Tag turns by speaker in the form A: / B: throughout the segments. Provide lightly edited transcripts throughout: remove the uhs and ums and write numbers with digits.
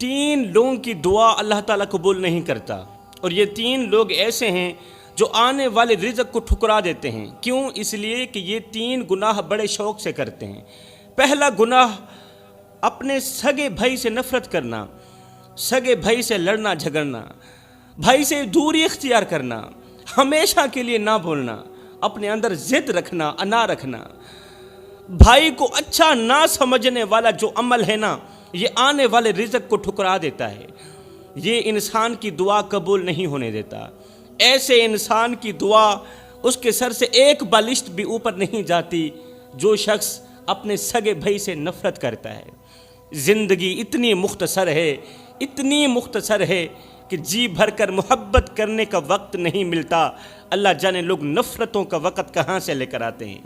A: تین لوگوں کی دعا اللہ تعالیٰ قبول نہیں کرتا، اور یہ تین لوگ ایسے ہیں جو آنے والے رزق کو ٹھکرا دیتے ہیں۔ کیوں؟ اس لیے کہ یہ تین گناہ بڑے شوق سے کرتے ہیں۔ پہلا گناہ اپنے سگے بھائی سے نفرت کرنا، سگے بھائی سے لڑنا جھگڑنا، بھائی سے دوری اختیار کرنا، ہمیشہ کے لیے نہ بولنا، اپنے اندر ضد رکھنا، انا رکھنا، بھائی کو اچھا نہ سمجھنے والا جو عمل ہے نا، یہ آنے والے رزق کو ٹھکرا دیتا ہے، یہ انسان کی دعا قبول نہیں ہونے دیتا۔ ایسے انسان کی دعا اس کے سر سے ایک بالشت بھی اوپر نہیں جاتی جو شخص اپنے سگے بھائی سے نفرت کرتا ہے۔ زندگی اتنی مختصر ہے، اتنی مختصر ہے کہ جی بھر کر محبت کرنے کا وقت نہیں ملتا، اللہ جانے لوگ نفرتوں کا وقت کہاں سے لے کر آتے ہیں۔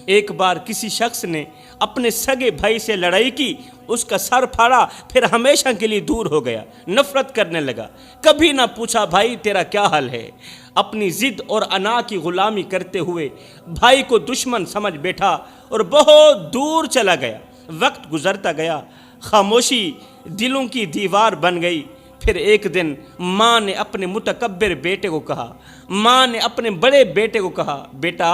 A: ایک بار کسی شخص نے اپنے سگے بھائی سے لڑائی کی، اس کا سر پھاڑا، پھر ہمیشہ کے لیے دور ہو گیا، نفرت کرنے لگا، کبھی نہ پوچھا بھائی تیرا کیا حال ہے۔ اپنی ضد اور انا کی غلامی کرتے ہوئے بھائی کو دشمن سمجھ بیٹھا اور بہت دور چلا گیا۔ وقت گزرتا گیا، خاموشی دلوں کی دیوار بن گئی۔ پھر ایک دن ماں نے اپنے متکبر بیٹے کو کہا، ماں نے اپنے بڑے بیٹے کو کہا، بیٹا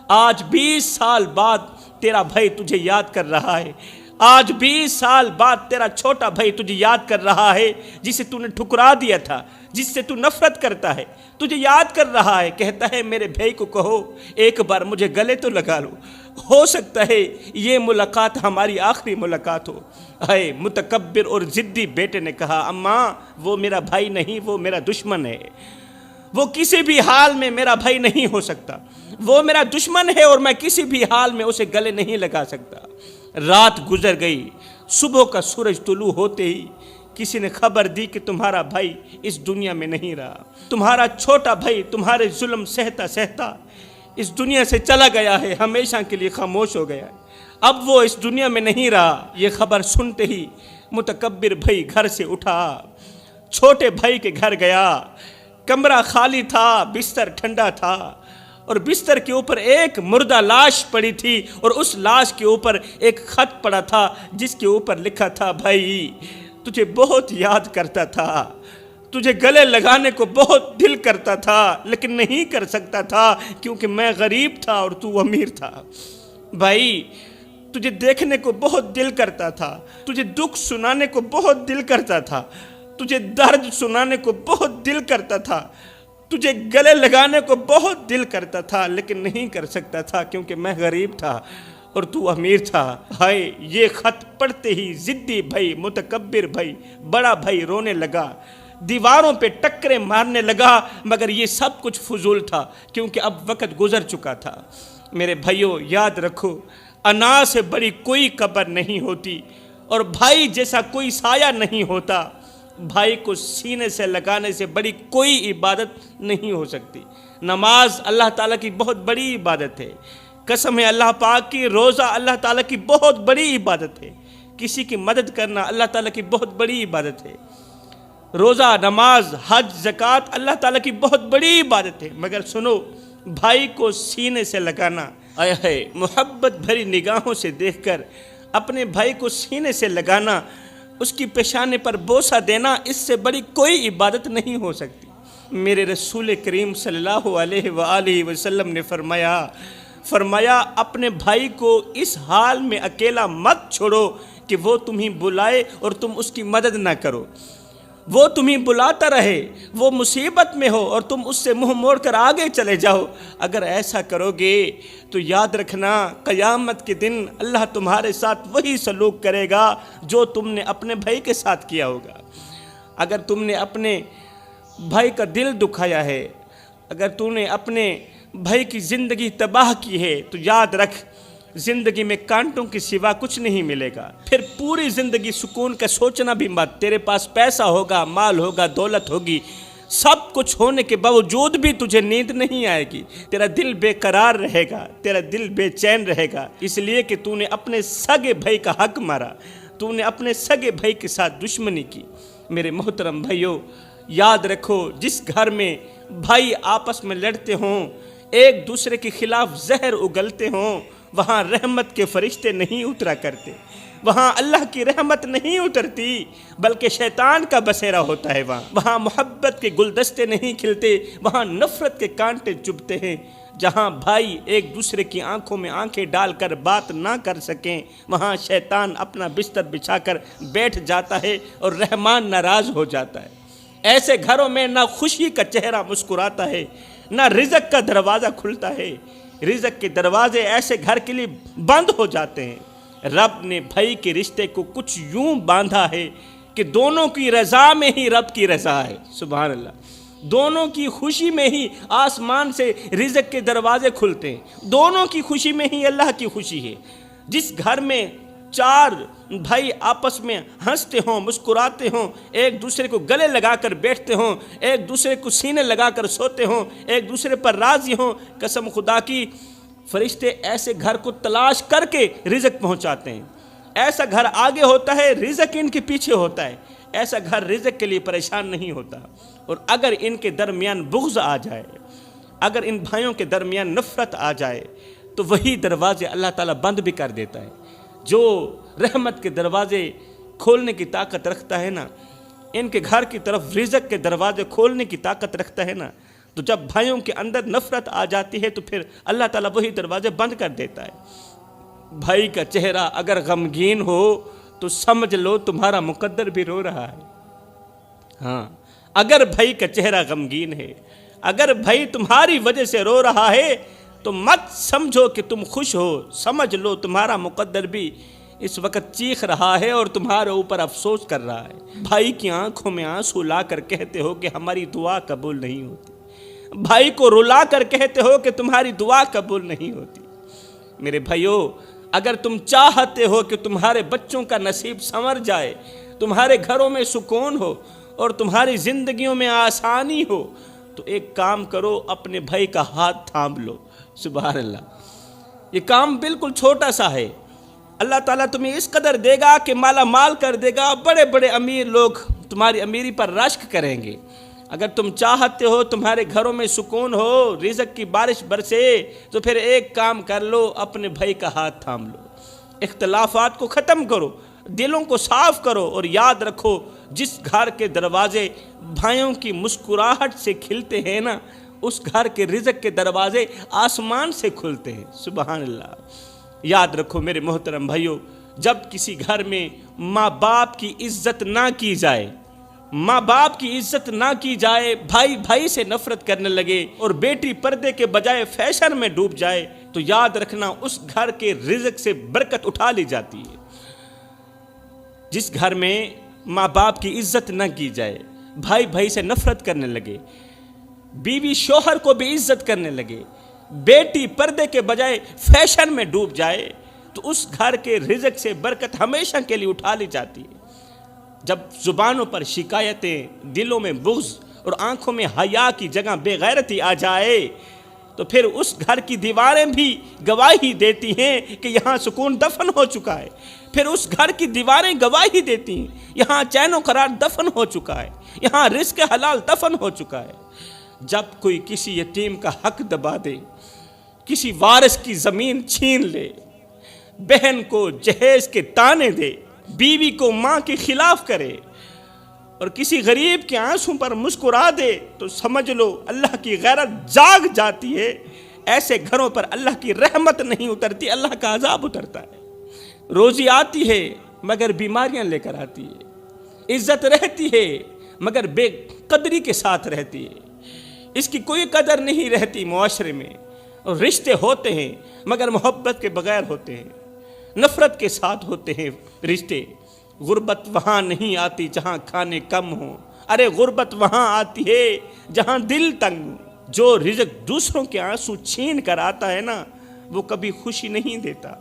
A: آج 20 سال بعد تیرا بھائی تجھے یاد کر رہا ہے، آج 20 سال بعد تیرا چھوٹا بھائی تجھے یاد کر رہا ہے، جسے تو نے ٹھکرا دیا تھا، جس سے تو نفرت کرتا ہے، تجھے یاد کر رہا ہے۔ کہتا ہے میرے بھائی کو کہو ایک بار مجھے گلے تو لگا لو، ہو سکتا ہے یہ ملاقات ہماری آخری ملاقات ہو۔ اے متکبر اور ضدی بیٹے نے کہا، اماں وہ میرا بھائی نہیں، وہ میرا دشمن ہے، وہ کسی بھی حال میں میرا بھائی نہیں ہو سکتا، وہ میرا دشمن ہے اور میں کسی بھی حال میں اسے گلے نہیں لگا سکتا۔ رات گزر گئی، صبح کا سورج طلوع ہوتے ہی کسی نے خبر دی کہ تمہارا بھائی اس دنیا میں نہیں رہا، تمہارا چھوٹا بھائی تمہارے ظلم سہتا سہتا اس دنیا سے چلا گیا ہے، ہمیشہ کے لیے خاموش ہو گیا ہے، اب وہ اس دنیا میں نہیں رہا۔ یہ خبر سنتے ہی متکبر بھائی گھر سے اٹھا، چھوٹے بھائی کے گھر گیا، کمرہ خالی تھا، بستر ٹھنڈا تھا، اور بستر کے اوپر ایک مردہ لاش پڑی تھی، اور اس لاش کے اوپر ایک خط پڑا تھا جس کے اوپر لکھا تھا، بھائی تجھے بہت یاد کرتا تھا، تجھے گلے لگانے کو بہت دل کرتا تھا، لیکن نہیں کر سکتا تھا کیونکہ میں غریب تھا اور تو امیر تھا۔ بھائی تجھے دیکھنے کو بہت دل کرتا تھا، تجھے دکھ سنانے کو بہت دل کرتا تھا، تجھے درد سنانے کو بہت دل کرتا تھا، تجھے گلے لگانے کو بہت دل کرتا تھا، لیکن نہیں کر سکتا تھا کیونکہ میں غریب تھا اور تو امیر تھا۔ ہائے یہ خط پڑھتے ہی ضدی بھائی، متکبر بھائی، بڑا بھائی رونے لگا، دیواروں پہ ٹکرے مارنے لگا، مگر یہ سب کچھ فضول تھا کیونکہ اب وقت گزر چکا تھا۔ میرے بھائیوں یاد رکھو، انا سے بڑی کوئی قبر نہیں ہوتی، اور بھائی جیسا کوئی سایہ نہیں ہوتا، بھائی کو سینے سے لگانے سے بڑی کوئی عبادت نہیں ہو سکتی۔ نماز اللہ تعالیٰ کی بہت بڑی عبادت ہے، قسم ہے اللہ پاک کی، روزہ اللہ تعالیٰ کی بہت بڑی عبادت ہے، کسی کی مدد کرنا اللہ تعالیٰ کی بہت بڑی عبادت ہے، روزہ، نماز، حج، زکوٰۃ اللہ تعالیٰ کی بہت بڑی عبادت ہے، مگر سنو بھائی کو سینے سے لگانا، اے ہے محبت بھری نگاہوں سے دیکھ کر اپنے بھائی کو سینے سے لگانا، اس کی پیشانے پر بوسہ دینا، اس سے بڑی کوئی عبادت نہیں ہو سکتی۔ میرے رسول کریم صلی اللہ علیہ وآلہ وسلم نے فرمایا اپنے بھائی کو اس حال میں اکیلا مت چھوڑو کہ وہ تمہیں بلائے اور تم اس کی مدد نہ کرو، وہ تمہیں بلاتا رہے، وہ مصیبت میں ہو اور تم اس سے منہ موڑ کر آگے چلے جاؤ۔ اگر ایسا کرو گے تو یاد رکھنا قیامت کے دن اللہ تمہارے ساتھ وہی سلوک کرے گا جو تم نے اپنے بھائی کے ساتھ کیا ہوگا۔ اگر تم نے اپنے بھائی کا دل دکھایا ہے، اگر تم نے اپنے بھائی کی زندگی تباہ کی ہے، تو یاد رکھ زندگی میں کانٹوں کے سوا کچھ نہیں ملے گا۔ پھر پوری زندگی سکون کا سوچنا بھی مت، تیرے پاس پیسہ ہوگا، مال ہوگا، دولت ہوگی، سب کچھ ہونے کے باوجود بھی تجھے نیند نہیں آئے گی، تیرا دل بے قرار رہے گا، تیرا دل بے چین رہے گا، اس لیے کہ تو نے اپنے سگے بھائی کا حق مارا، تو نے اپنے سگے بھائی کے ساتھ دشمنی کی۔ میرے محترم بھائیوں یاد رکھو، جس گھر میں بھائی آپس میں لڑتے ہوں، ایک دوسرے کے خلاف زہر اگلتے ہوں، وہاں رحمت کے فرشتے نہیں اترا کرتے، وہاں اللہ کی رحمت نہیں اترتی بلکہ شیطان کا بسیرا ہوتا ہے۔ وہاں محبت کے گلدستے نہیں کھلتے، وہاں نفرت کے کانٹے چبھتے ہیں۔ جہاں بھائی ایک دوسرے کی آنکھوں میں آنکھیں ڈال کر بات نہ کر سکیں، وہاں شیطان اپنا بستر بچھا کر بیٹھ جاتا ہے اور رحمان ناراض ہو جاتا ہے۔ ایسے گھروں میں نہ خوشی کا چہرہ مسکراتا ہے، نہ رزق کا دروازہ کھلتا ہے۔ رزق کے دروازے ایسے گھر کے لیے بند ہو جاتے ہیں۔ رب نے بھائی کے رشتے کو کچھ یوں باندھا ہے کہ دونوں کی رضا میں ہی رب کی رضا ہے۔ سبحان اللہ۔ دونوں کی خوشی میں ہی آسمان سے رزق کے دروازے کھلتے ہیں، دونوں کی خوشی میں ہی اللہ کی خوشی ہے۔ جس گھر میں چار بھائی آپس میں ہنستے ہوں، مسکراتے ہوں، ایک دوسرے کو گلے لگا کر بیٹھتے ہوں، ایک دوسرے کو سینے لگا کر سوتے ہوں، ایک دوسرے پر راضی ہوں، قسم خدا کی فرشتے ایسے گھر کو تلاش کر کے رزق پہنچاتے ہیں۔ ایسا گھر آگے ہوتا ہے، رزق ان کے پیچھے ہوتا ہے۔ ایسا گھر رزق کے لیے پریشان نہیں ہوتا۔ اور اگر ان کے درمیان بغض آ جائے، اگر ان بھائیوں کے درمیان نفرت آ جائے تو وہی دروازے اللہ تعالیٰ بند بھی کر دیتا ہے۔ جو رحمت کے دروازے کھولنے کی طاقت رکھتا ہے نا، ان کے گھر کی طرف رزق کے دروازے کھولنے کی طاقت رکھتا ہے نا، تو جب بھائیوں کے اندر نفرت آ جاتی ہے تو پھر اللہ تعالیٰ وہی دروازے بند کر دیتا ہے۔ بھائی کا چہرہ اگر غمگین ہو تو سمجھ لو تمہارا مقدر بھی رو رہا ہے۔ ہاں، اگر بھائی کا چہرہ غمگین ہے، اگر بھائی تمہاری وجہ سے رو رہا ہے تو مت سمجھو کہ تم خوش ہو، سمجھ لو تمہارا مقدر بھی اس وقت چیخ رہا ہے اور تمہارے اوپر افسوس کر رہا ہے۔ بھائی کی آنکھوں میں آنسو لا کر کہتے ہو کہ ہماری دعا قبول نہیں ہوتی، بھائی کو رلا کر کہتے ہو کہ تمہاری دعا قبول نہیں ہوتی۔ میرے بھائیو، اگر تم چاہتے ہو کہ تمہارے بچوں کا نصیب سنور جائے، تمہارے گھروں میں سکون ہو اور تمہاری زندگیوں میں آسانی ہو، تو ایک کام کرو، اپنے بھائی کا ہاتھ تھام لو۔ سبحان اللہ۔ یہ کام بالکل چھوٹا سا ہے، اللہ تعالیٰ تمہیں اس قدر دے گا کہ مالا مال کر دے گا، بڑے بڑے امیر لوگ تمہاری امیری پر رشک کریں گے۔ اگر تم چاہتے ہو تمہارے گھروں میں سکون ہو، رزق کی بارش برسے، تو پھر ایک کام کر لو، اپنے بھائی کا ہاتھ تھام لو۔ اختلافات کو ختم کرو، دلوں کو صاف کرو، اور یاد رکھو جس گھر کے دروازے بھائیوں کی مسکراہٹ سے کھلتے ہیں نا، اس گھر کے رزق کے دروازے آسمان سے کھلتے ہیں۔ سبحان اللہ۔ یاد رکھو میرے محترم بھائیو، جب کسی گھر میں ماں باپ کی عزت نہ کی جائے، ماں باپ کی عزت نہ کی جائے، بھائی بھائی سے نفرت کرنے لگے اور بیٹی پردے کے بجائے فیشن میں ڈوب جائے، تو یاد رکھنا اس گھر کے رزق سے برکت اٹھا لی جاتی ہے۔ جس گھر میں ماں باپ کی عزت نہ کی جائے، بھائی بھائی سے نفرت کرنے لگے، بیوی شوہر کو بھی عزت کرنے لگے، بیٹی پردے کے بجائے فیشن میں ڈوب جائے، تو اس گھر کے رزق سے برکت ہمیشہ کے لیے اٹھا لی جاتی ہے۔ جب زبانوں پر شکایتیں، دلوں میں بغض اور آنکھوں میں حیا کی جگہ بے غیرتی آ جائے، تو پھر اس گھر کی دیواریں بھی گواہی دیتی ہیں کہ یہاں سکون دفن ہو چکا ہے۔ پھر اس گھر کی دیواریں گواہی دیتی ہیں یہاں چین و قرار دفن ہو چکا ہے، یہاں رزق حلال دفن ہو چکا ہے۔ جب کوئی کسی یتیم کا حق دبا دے، کسی وارث کی زمین چھین لے، بہن کو جہیز کے تانے دے، بیوی کو ماں کے خلاف کرے، اور کسی غریب کے آنسوں پر مسکرا دے، تو سمجھ لو اللہ کی غیرت جاگ جاتی ہے۔ ایسے گھروں پر اللہ کی رحمت نہیں اترتی، اللہ کا عذاب اترتا ہے۔ روزی آتی ہے مگر بیماریاں لے کر آتی ہے، عزت رہتی ہے مگر بے قدری کے ساتھ رہتی ہے، اس کی کوئی قدر نہیں رہتی معاشرے میں، اور رشتے ہوتے ہیں مگر محبت کے بغیر ہوتے ہیں، نفرت کے ساتھ ہوتے ہیں رشتے۔ غربت وہاں نہیں آتی جہاں کھانے کم ہوں، ارے غربت وہاں آتی ہے جہاں دل تنگ ہو۔ جو رزق دوسروں کے آنسو چھین کر آتا ہے نا، وہ کبھی خوشی نہیں دیتا۔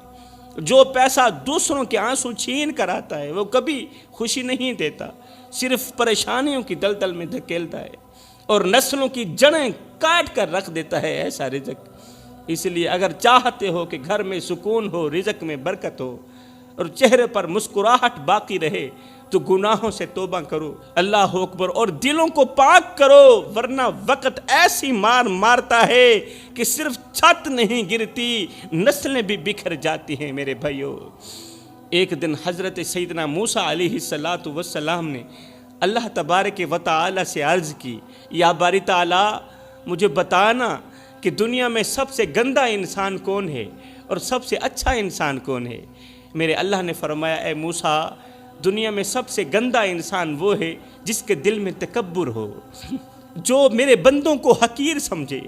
A: جو پیسہ دوسروں کے آنسو چھین کر آتا ہے وہ کبھی خوشی نہیں دیتا، صرف پریشانیوں کی دلدل میں دھکیلتا ہے اور نسلوں کی جڑیں کاٹ کر رکھ دیتا ہے ایسا رزق۔ اس لیے اگر چاہتے ہو کہ گھر میں سکون ہو، رزق میں برکت ہو اور چہرے پر مسکراہٹ باقی رہے، تو گناہوں سے توبہ کرو، اللہ اکبر، اور دلوں کو پاک کرو، ورنہ وقت ایسی مار مارتا ہے کہ صرف چھت نہیں گرتی، نسلیں بھی بکھر جاتی ہیں۔ میرے بھائیو، ایک دن حضرت سیدنا موسیٰ علیہ السلام نے اللہ تبارک و تعالی سے عرض کی، یا باری تعالی مجھے بتانا کہ دنیا میں سب سے گندا انسان کون ہے اور سب سے اچھا انسان کون ہے۔ میرے اللہ نے فرمایا، اے موسیٰ دنیا میں سب سے گندا انسان وہ ہے جس کے دل میں تکبر ہو، جو میرے بندوں کو حقیر سمجھے،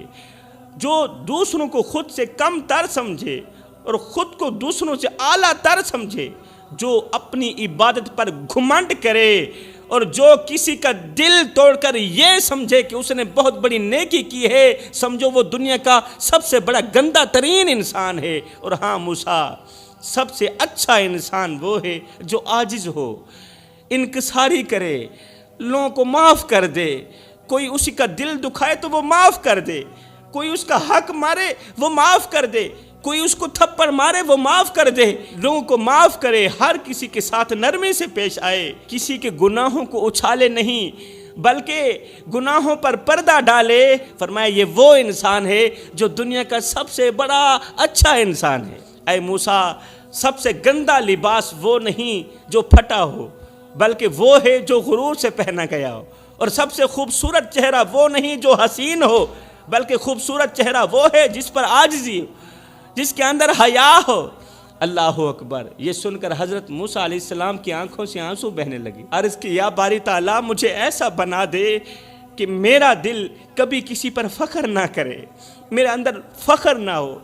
A: جو دوسروں کو خود سے کم تر سمجھے اور خود کو دوسروں سے اعلیٰ تر سمجھے، جو اپنی عبادت پر گھمنڈ کرے اور جو کسی کا دل توڑ کر یہ سمجھے کہ اس نے بہت بڑی نیکی کی ہے، سمجھو وہ دنیا کا سب سے بڑا گندا ترین انسان ہے۔ اور ہاں موسیٰ، سب سے اچھا انسان وہ ہے جو عاجز ہو، انکساری کرے، لوگوں کو معاف کر دے، کوئی اسی کا دل دکھائے تو وہ معاف کر دے، کوئی اس کا حق مارے وہ معاف کر دے، کوئی اس کو تھپڑ مارے وہ معاف کر دے، لوگوں کو معاف کرے، ہر کسی کے ساتھ نرمی سے پیش آئے، کسی کے گناہوں کو اچھالے نہیں بلکہ گناہوں پر پردہ ڈالے۔ فرمایا یہ وہ انسان ہے جو دنیا کا سب سے بڑا اچھا انسان ہے۔ اے موسیٰ، سب سے گندا لباس وہ نہیں جو پھٹا ہو، بلکہ وہ ہے جو غرور سے پہنا گیا ہو، اور سب سے خوبصورت چہرہ وہ نہیں جو حسین ہو، بلکہ خوبصورت چہرہ وہ ہے جس پر عاجزی ہو، جس کے اندر حیا ہو۔ اللہ اکبر! یہ سن کر حضرت موسیٰ علیہ السلام کی آنکھوں سے آنسو بہنے لگی۔ عرض کی، یا باری تعالیٰ مجھے ایسا بنا دے کہ میرا دل کبھی کسی پر فخر نہ کرے، میرے اندر فخر نہ ہو،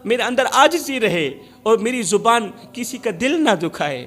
A: میرے اندر عاجزی رہے، اور میری زبان کسی کا دل نہ دکھائے،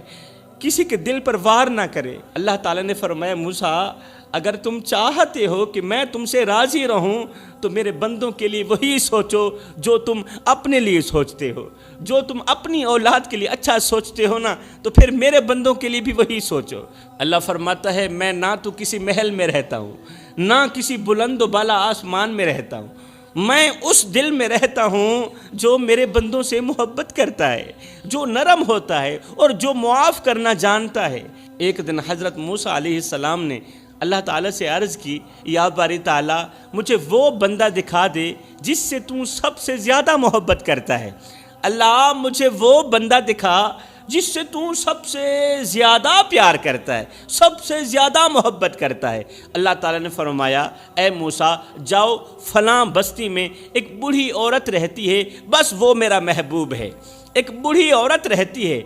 A: کسی کے دل پر وار نہ کرے۔ اللہ تعالیٰ نے فرمایا، موسیٰ اگر تم چاہتے ہو کہ میں تم سے راضی رہوں تو میرے بندوں کے لیے وہی سوچو جو تم اپنے لیے سوچتے ہو، جو تم اپنی اولاد کے لیے اچھا سوچتے ہو نا، تو پھر میرے بندوں کے لیے بھی وہی سوچو۔ اللہ فرماتا ہے، میں نہ تو کسی محل میں رہتا ہوں، نہ کسی بلند و بالا آسمان میں رہتا ہوں، میں اس دل میں رہتا ہوں جو میرے بندوں سے محبت کرتا ہے، جو نرم ہوتا ہے اور جو معاف کرنا جانتا ہے۔ ایک دن حضرت موسیٰ علیہ السلام نے اللہ تعالیٰ سے عرض کی، یا باری تعالیٰ مجھے وہ بندہ دکھا دے جس سے تو سب سے زیادہ محبت کرتا ہے۔ اللہ مجھے وہ بندہ دکھا جس سے تو سب سے زیادہ پیار کرتا ہے، سب سے زیادہ محبت کرتا ہے۔ اللہ تعالیٰ نے فرمایا، اے موسیٰ جاؤ، فلاں بستی میں ایک بوڑھی عورت رہتی ہے، بس وہ میرا محبوب ہے۔ ایک بوڑھی عورت رہتی ہے،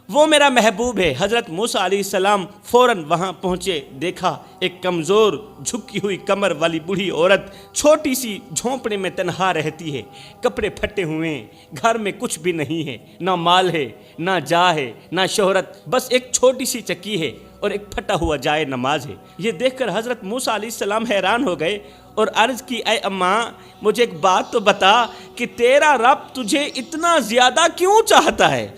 A: وہ میرا محبوب ہے۔ حضرت موسیٰ علیہ السلام فوراً وہاں پہنچے، دیکھا ایک کمزور جھکی ہوئی کمر والی بوڑھی عورت چھوٹی سی جھونپڑے میں تنہا رہتی ہے، کپڑے پھٹے ہوئے ہیں، گھر میں کچھ بھی نہیں ہے، نہ مال ہے، نہ جا ہے، نہ شہرت، بس ایک چھوٹی سی چکی ہے اور ایک پھٹا ہوا جائے نماز ہے۔ یہ دیکھ کر حضرت موسیٰ علیہ السلام حیران ہو گئے اور عرض کی، اے اماں مجھے ایک بات تو بتا کہ تیرا رب تجھے اتنا زیادہ کیوں چاہتا ہے؟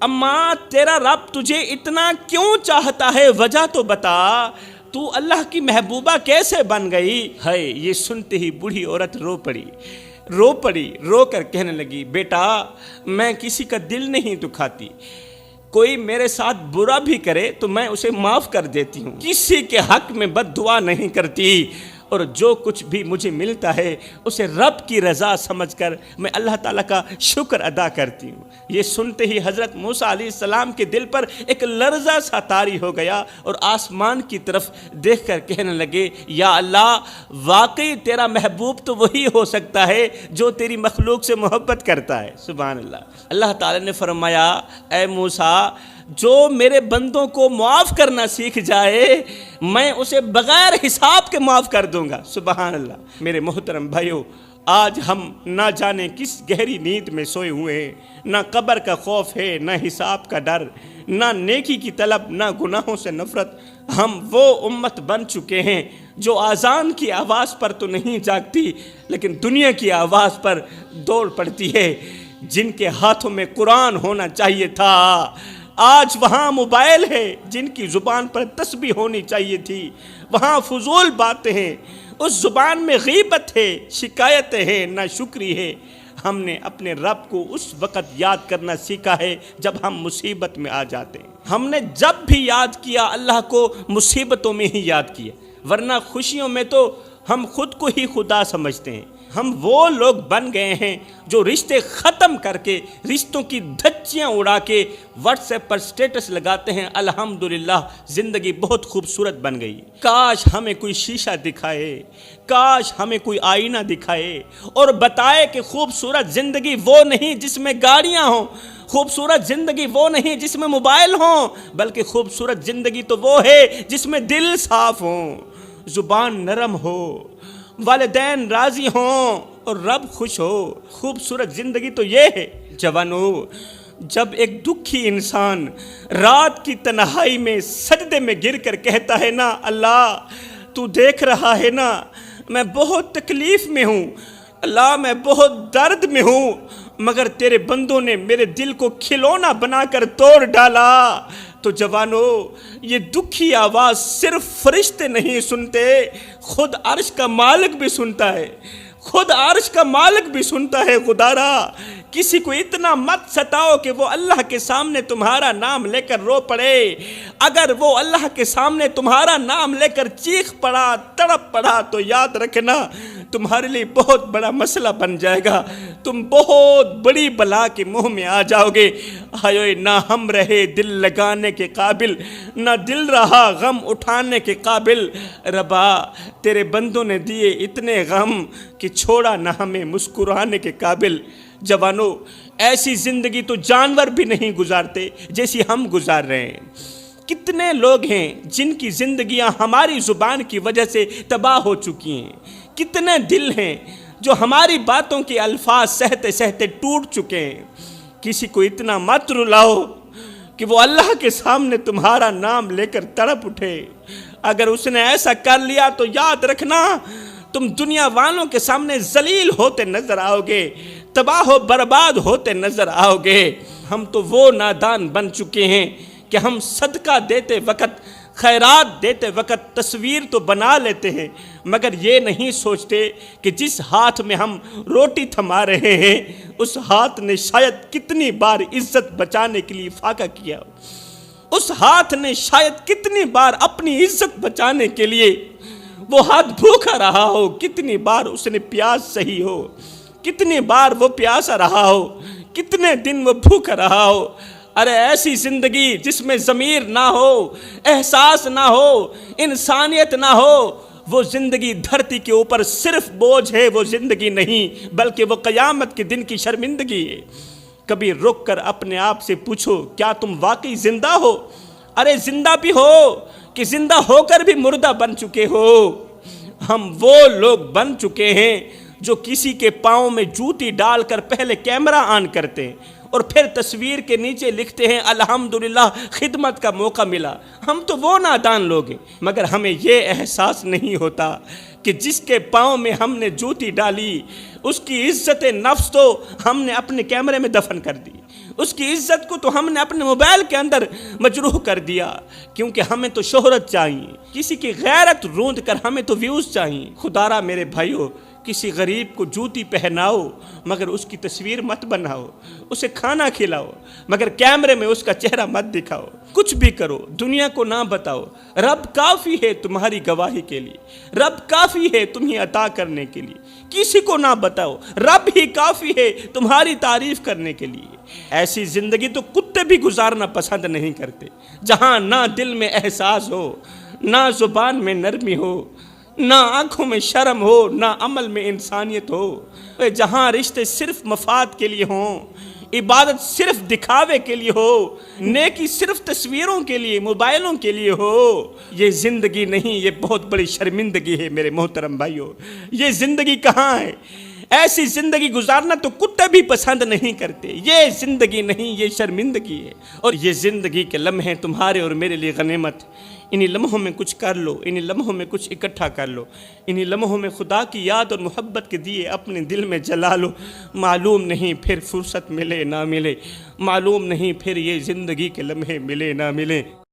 A: اماں تیرا رب تجھے اتنا کیوں چاہتا ہے، وجہ تو بتا، تو اللہ کی محبوبہ کیسے بن گئی؟ ہے یہ سنتے ہی بوڑھی عورت رو پڑی، رو کر کہنے لگی، بیٹا میں کسی کا دل نہیں دکھاتی، کوئی میرے ساتھ برا بھی کرے تو میں اسے معاف کر دیتی ہوں، کسی کے حق میں بد دعا نہیں کرتی، اور جو کچھ بھی مجھے ملتا ہے اسے رب کی رضا سمجھ کر میں اللہ تعالیٰ کا شکر ادا کرتی ہوں۔ یہ سنتے ہی حضرت موسیٰ علیہ السلام کے دل پر ایک لرزہ سا طاری ہو گیا اور آسمان کی طرف دیکھ کر کہنے لگے، یا اللہ واقعی تیرا محبوب تو وہی ہو سکتا ہے جو تیری مخلوق سے محبت کرتا ہے۔ سبحان اللہ۔ اللہ تعالیٰ نے فرمایا، اے موسیٰ جو میرے بندوں کو معاف کرنا سیکھ جائے میں اسے بغیر حساب کے معاف کر دوں گا۔ سبحان اللہ۔ میرے محترم بھائیو، آج ہم نہ جانے کس گہری نیند میں سوئے ہوئے ہیں، نہ قبر کا خوف ہے، نہ حساب کا ڈر، نہ نیکی کی طلب، نہ گناہوں سے نفرت۔ ہم وہ امت بن چکے ہیں جو آذان کی آواز پر تو نہیں جاگتی لیکن دنیا کی آواز پر دوڑ پڑتی ہے۔ جن کے ہاتھوں میں قرآن ہونا چاہیے تھا آج وہاں موبائل ہے، جن کی زبان پر تسبیح ہونی چاہیے تھی وہاں فضول باتیں ہیں، اس زبان میں غیبت ہے، شکایتیں ہیں، ناشکری ہے۔ ہم نے اپنے رب کو اس وقت یاد کرنا سیکھا ہے جب ہم مصیبت میں آ جاتے ہیں۔ ہم نے جب بھی یاد کیا اللہ کو مصیبتوں میں ہی یاد کیا، ورنہ خوشیوں میں تو ہم خود کو ہی خدا سمجھتے ہیں۔ ہم وہ لوگ بن گئے ہیں جو رشتے ختم کر کے رشتوں کی دھچیاں اڑا کے واٹس ایپ پر سٹیٹس لگاتے ہیں الحمدللہ زندگی بہت خوبصورت بن گئی۔ کاش ہمیں کوئی شیشہ دکھائے، کاش ہمیں کوئی آئینہ دکھائے اور بتائے کہ خوبصورت زندگی وہ نہیں جس میں گاڑیاں ہوں، خوبصورت زندگی وہ نہیں جس میں موبائل ہوں، بلکہ خوبصورت زندگی تو وہ ہے جس میں دل صاف ہوں، زبان نرم ہو، والدین راضی ہوں اور رب خوش ہو۔ خوبصورت زندگی تو یہ ہے۔ جوانو، جب ایک دکھی انسان رات کی تنہائی میں سجدے میں گر کر کہتا ہے نا اللہ تو دیکھ رہا ہے نا میں بہت تکلیف میں ہوں، اللہ میں بہت درد میں ہوں، مگر تیرے بندوں نے میرے دل کو کھلونا بنا کر توڑ ڈالا، تو جوانو یہ دکھی آواز صرف فرشتے نہیں سنتے، خود عرش کا مالک بھی سنتا ہے، خود عرش کا مالک بھی سنتا ہے۔ خدارا کسی کو اتنا مت ستاؤ کہ وہ اللہ کے سامنے تمہارا نام لے کر رو پڑے۔ اگر وہ اللہ کے سامنے تمہارا نام لے کر چیخ پڑا، تڑپ پڑا، تو یاد رکھنا تمہارے لیے بہت بڑا مسئلہ بن جائے گا، تم بہت بڑی بلا کے منہ میں آ جاؤ گے۔ ہائے نہ ہم رہے دل لگانے کے قابل، نہ دل رہا غم اٹھانے کے قابل، ربا تیرے بندوں نے دیے اتنے غم کہ چھوڑا نہ ہمیں مسکرانے کے قابل۔ جوانو ایسی زندگی تو جانور بھی نہیں گزارتے جیسی ہم گزار رہے ہیں۔ کتنے لوگ ہیں جن کی زندگیاں ہماری زبان کی وجہ سے تباہ ہو چکی ہیں، کتنے دل ہیں جو ہماری باتوں کے الفاظ سہتے سہتے ٹوٹ چکے ہیں۔ کسی کو اتنا مت رلاؤ کہ وہ اللہ کے سامنے تمہارا نام لے کر تڑپ اٹھے۔ اگر اس نے ایسا کر لیا تو یاد رکھنا تم دنیا والوں کے سامنے ذلیل ہوتے نظر آؤ گے، تباہ و برباد ہوتے نظر آؤ گے۔ ہم تو وہ نادان بن چکے ہیں کہ ہم صدقہ دیتے وقت، خیرات دیتے وقت تصویر تو بنا لیتے ہیں، مگر یہ نہیں سوچتے کہ جس ہاتھ میں ہم روٹی تھما رہے ہیں اس ہاتھ نے شاید کتنی بار عزت بچانے کے لیے فاقہ کیا ہو، اس ہاتھ نے شاید کتنی بار اپنی عزت بچانے کے لیے وہ ہاتھ بھوکا رہا ہو، کتنی بار اس نے پیاس سہی ہو، کتنی بار وہ پیاسا رہا ہو، کتنے دن وہ بھوکا رہا ہو۔ ارے ایسی زندگی جس میں ضمیر نہ ہو، احساس نہ ہو، انسانیت نہ ہو، وہ زندگی دھرتی کے اوپر صرف بوجھ ہے، وہ زندگی نہیں بلکہ وہ قیامت کے دن کی شرمندگی ہے۔ کبھی رک کر اپنے آپ سے پوچھو کیا تم واقعی زندہ ہو؟ ارے زندہ بھی ہو کہ زندہ ہو کر بھی مردہ بن چکے ہو؟ ہم وہ لوگ بن چکے ہیں جو کسی کے پاؤں میں جوتی ڈال کر پہلے کیمرہ آن کرتے ہیں اور پھر تصویر کے نیچے لکھتے ہیں الحمدللہ خدمت کا موقع ملا۔ ہم تو وہ نادان لوگ ہیں، مگر ہمیں یہ احساس نہیں ہوتا کہ جس کے پاؤں میں ہم نے جوتی ڈالی اس کی عزت نفس تو ہم نے اپنے کیمرے میں دفن کر دی، اس کی عزت کو تو ہم نے اپنے موبائل کے اندر مجروح کر دیا، کیونکہ ہمیں تو شہرت چاہیے، کسی کی غیرت روند کر ہمیں تو ویوز چاہیے۔ خدارا میرے بھائیو، کسی غریب کو جوتی پہناؤ مگر اس کی تصویر مت بناؤ، اسے کھانا کھلاؤ مگر کیمرے میں اس کا چہرہ مت دکھاؤ، کچھ بھی کرو دنیا کو نہ بتاؤ۔ رب کافی ہے تمہاری گواہی کے لیے، رب کافی ہے تمہیں عطا کرنے کے لیے، کسی کو نہ بتاؤ، رب ہی کافی ہے تمہاری تعریف کرنے کے لیے۔ ایسی زندگی تو کتے بھی گزارنا پسند نہیں کرتے، جہاں نہ دل میں احساس ہو، نہ زبان میں نرمی ہو، نہ آنکھوں میں شرم ہو، نہ عمل میں انسانیت ہو، جہاں رشتے صرف مفاد کے لیے ہوں، عبادت صرف دکھاوے کے لیے ہو، نیکی صرف تصویروں کے لیے، موبائلوں کے لیے ہو۔ یہ زندگی نہیں، یہ بہت بڑی شرمندگی ہے میرے محترم بھائیو۔ یہ زندگی کہاں ہے؟ ایسی زندگی گزارنا تو کتے بھی پسند نہیں کرتے۔ یہ زندگی نہیں، یہ شرمندگی ہے، اور یہ زندگی کے لمحے تمہارے اور میرے لیے غنیمت۔ انہی لمحوں میں کچھ کر لو، انہی لمحوں میں کچھ اکٹھا کر لو، انہی لمحوں میں خدا کی یاد اور محبت کے دیے اپنے دل میں جلا لو۔ معلوم نہیں پھر فرصت ملے نہ ملے، معلوم نہیں پھر یہ زندگی کے لمحے ملے نہ ملے۔